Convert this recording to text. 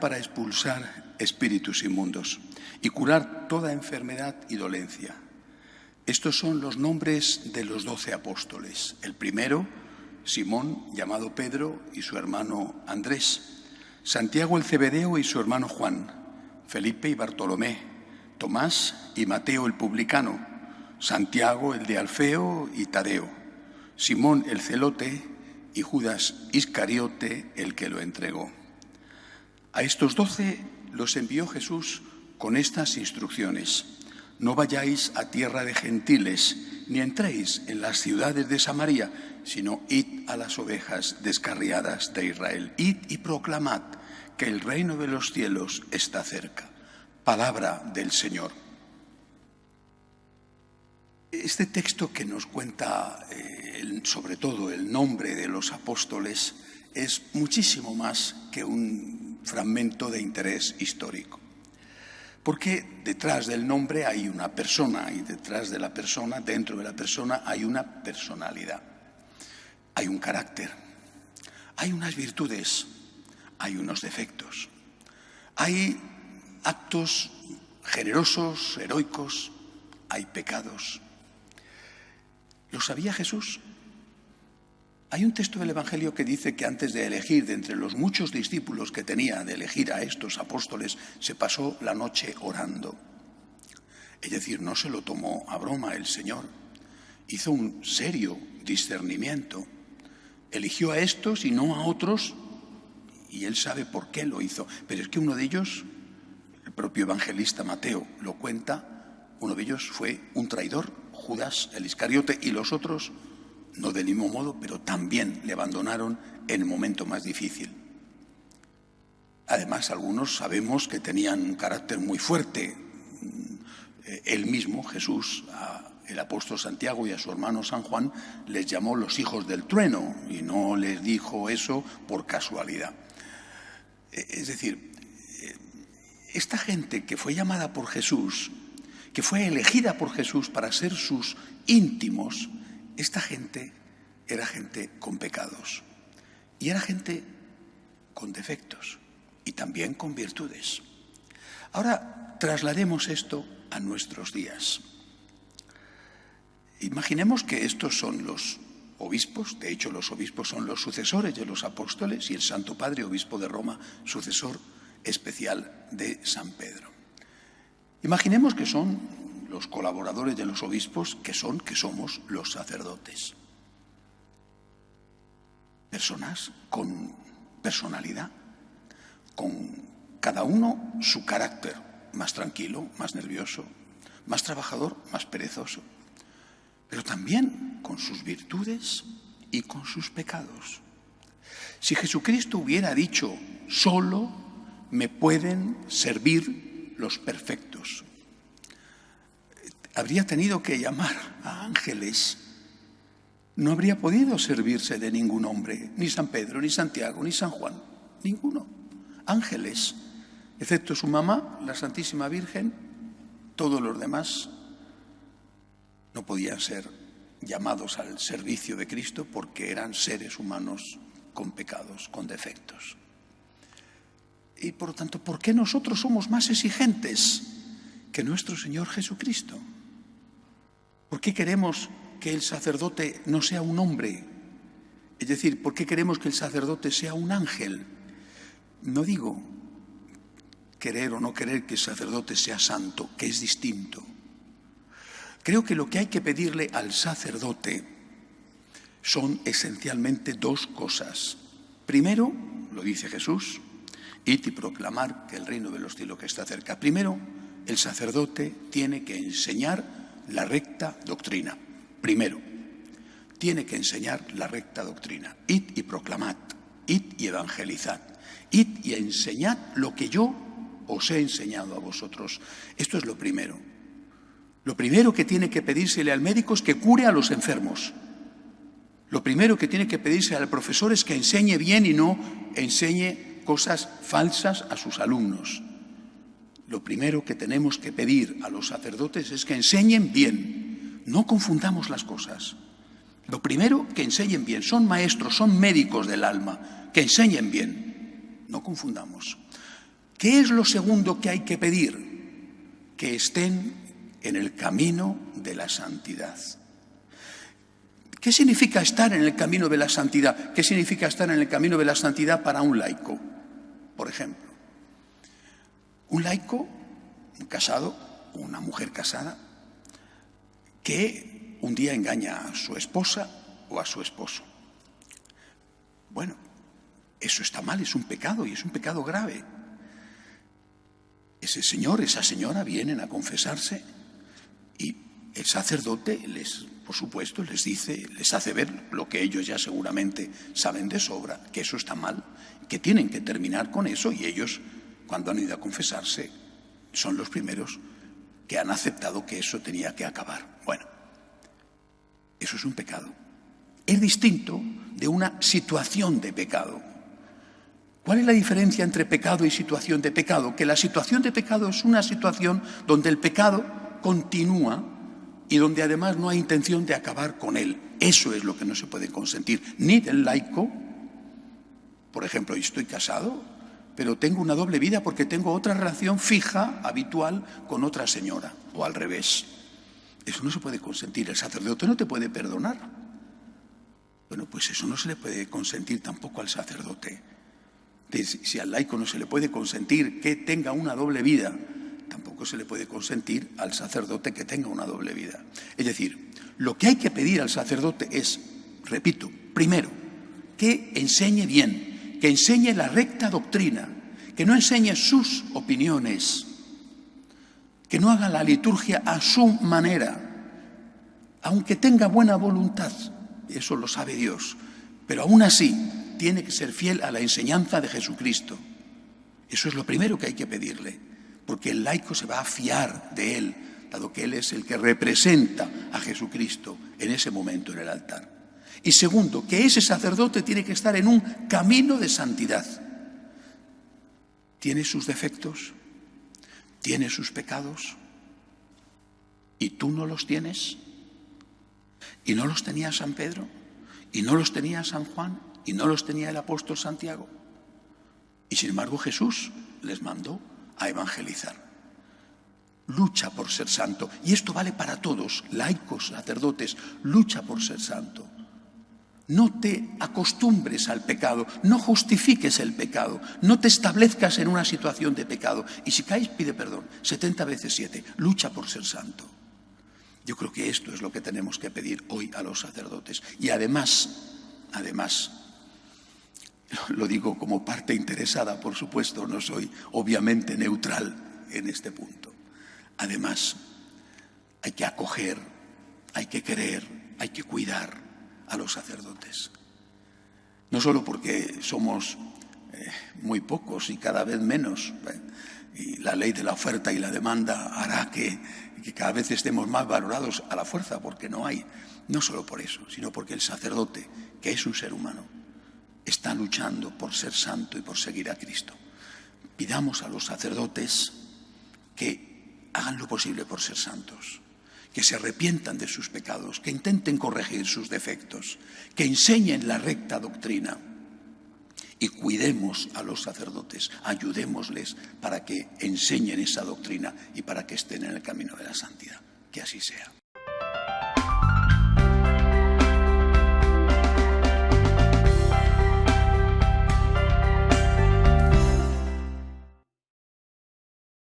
para expulsar espíritus inmundos y curar toda enfermedad y dolencia. Estos son los nombres de los 12 apóstoles. El primero, Simón, llamado Pedro, y su hermano Andrés. Santiago el Cebedeo y su hermano Juan. Felipe y Bartolomé. Tomás y Mateo el publicano. Santiago el de Alfeo y Tadeo. Simón el celote y Judas Iscariote el que lo entregó. A estos 12 los envió Jesús con estas instrucciones: no vayáis a tierra de gentiles, ni entréis en las ciudades de Samaria, sino id a las ovejas descarriadas de Israel. Id y proclamad que el reino de los cielos está cerca. Palabra del Señor. Este texto que nos cuenta sobre todo el nombre de los apóstoles es muchísimo más que un fragmento de interés histórico. Porque detrás del nombre hay una persona y detrás de la persona, dentro de la persona, hay una personalidad, hay un carácter, hay unas virtudes, hay unos defectos, hay actos generosos, heroicos, hay pecados. ¿Lo sabía Jesús? Hay un texto del Evangelio que dice que antes de elegir, de entre los muchos discípulos que tenía, de elegir a estos apóstoles, se pasó la noche orando. Es decir, no se lo tomó a broma el Señor. Hizo un serio discernimiento. Eligió a estos y no a otros, y él sabe por qué lo hizo. Pero es que uno de ellos, el propio evangelista Mateo lo cuenta, uno de ellos fue un traidor, Judas el Iscariote, y los otros no del mismo modo, pero también le abandonaron en el momento más difícil. Además, algunos sabemos que tenían un carácter muy fuerte. Él mismo, Jesús, el apóstol Santiago y a su hermano San Juan, les llamó los hijos del trueno y no les dijo eso por casualidad. Es decir, esta gente que fue llamada por Jesús, que fue elegida por Jesús para ser sus íntimos, esta gente era gente con pecados y era gente con defectos y también con virtudes. Ahora traslademos esto a nuestros días. Imaginemos que estos son los obispos, de hecho los obispos son los sucesores de los apóstoles y el Santo Padre, obispo de Roma, sucesor especial de San Pedro. Imaginemos que son los colaboradores de los obispos, que somos los sacerdotes. Personas con personalidad, con cada uno su carácter, más tranquilo, más nervioso, más trabajador, más perezoso, pero también con sus virtudes y con sus pecados. Si Jesucristo hubiera dicho, solo me pueden servir los perfectos, habría tenido que llamar a ángeles. No habría podido servirse de ningún hombre, ni San Pedro, ni Santiago, ni San Juan, ninguno. Ángeles, excepto su mamá, la Santísima Virgen, todos los demás no podían ser llamados al servicio de Cristo porque eran seres humanos con pecados, con defectos. Y por lo tanto, ¿por qué nosotros somos más exigentes que nuestro Señor Jesucristo? ¿Por qué queremos que el sacerdote no sea un hombre? Es decir, ¿por qué queremos que el sacerdote sea un ángel? No digo querer o no querer que el sacerdote sea santo, que es distinto. Creo que lo que hay que pedirle al sacerdote son esencialmente dos cosas. Primero, lo dice Jesús, id y proclamar que el reino de los cielos está cerca. Primero, el sacerdote tiene que enseñar la recta doctrina. Primero, tiene que enseñar la recta doctrina. Id y proclamad, id y evangelizad, id y enseñad lo que yo os he enseñado a vosotros. Esto es lo primero. Lo primero que tiene que pedírsele al médico es que cure a los enfermos. Lo primero que tiene que pedirse al profesor es que enseñe bien y no enseñe cosas falsas a sus alumnos. Lo primero que tenemos que pedir a los sacerdotes es que enseñen bien. No confundamos las cosas. Lo primero, que enseñen bien. Son maestros, son médicos del alma. Que enseñen bien. No confundamos. ¿Qué es lo segundo que hay que pedir? Que estén en el camino de la santidad. ¿Qué significa estar en el camino de la santidad? ¿Qué significa estar en el camino de la santidad para un laico? Por ejemplo, un laico, un casado, una mujer casada, que un día engaña a su esposa o a su esposo. Bueno, eso está mal, es un pecado y es un pecado grave. Ese señor, esa señora vienen a confesarse y el sacerdote por supuesto, les dice, les hace ver lo que ellos ya seguramente saben de sobra, que eso está mal, que tienen que terminar con eso, y ellos, cuando han ido a confesarse, son los primeros que han aceptado que eso tenía que acabar. Bueno, eso es un pecado. Es distinto de una situación de pecado. ¿Cuál es la diferencia entre pecado y situación de pecado? Que la situación de pecado es una situación donde el pecado continúa y donde además no hay intención de acabar con él. Eso es lo que no se puede consentir, ni del laico. Por ejemplo, yo estoy casado, pero tengo una doble vida porque tengo otra relación fija, habitual, con otra señora, o al revés. Eso no se puede consentir. El sacerdote no te puede perdonar. Bueno, pues eso no se le puede consentir tampoco al sacerdote. Si al laico no se le puede consentir que tenga una doble vida, tampoco se le puede consentir al sacerdote que tenga una doble vida. Es decir, lo que hay que pedir al sacerdote es, repito, primero, que enseñe bien, que enseñe la recta doctrina, que no enseñe sus opiniones, que no haga la liturgia a su manera, aunque tenga buena voluntad, eso lo sabe Dios, pero aún así tiene que ser fiel a la enseñanza de Jesucristo. Eso es lo primero que hay que pedirle, porque el laico se va a fiar de él, dado que él es el que representa a Jesucristo en ese momento en el altar. Y segundo, que ese sacerdote tiene que estar en un camino de santidad. Tiene sus defectos, tiene sus pecados, y tú no los tienes, y no los tenía San Pedro, y no los tenía San Juan, y no los tenía el apóstol Santiago. Y sin embargo Jesús les mandó a evangelizar. Lucha por ser santo. Y esto vale para todos, laicos, sacerdotes. Lucha por ser santo. No te acostumbres al pecado, no justifiques el pecado, no te establezcas en una situación de pecado. Y si caes, pide perdón, 70 veces 7. Lucha por ser santo. Yo creo que esto es lo que tenemos que pedir hoy a los sacerdotes. Y además, lo digo como parte interesada, por supuesto, no soy obviamente neutral en este punto. Además, hay que acoger, hay que querer, hay que cuidar a los sacerdotes. No solo porque somos muy pocos y cada vez menos, y la ley de la oferta y la demanda hará que cada vez estemos más valorados a la fuerza, porque no hay, no solo por eso, sino porque el sacerdote, que es un ser humano, está luchando por ser santo y por seguir a Cristo. Pidamos a los sacerdotes que hagan lo posible por ser santos, que se arrepientan de sus pecados, que intenten corregir sus defectos, que enseñen la recta doctrina, y cuidemos a los sacerdotes, ayudémosles para que enseñen esa doctrina y para que estén en el camino de la santidad. Que así sea.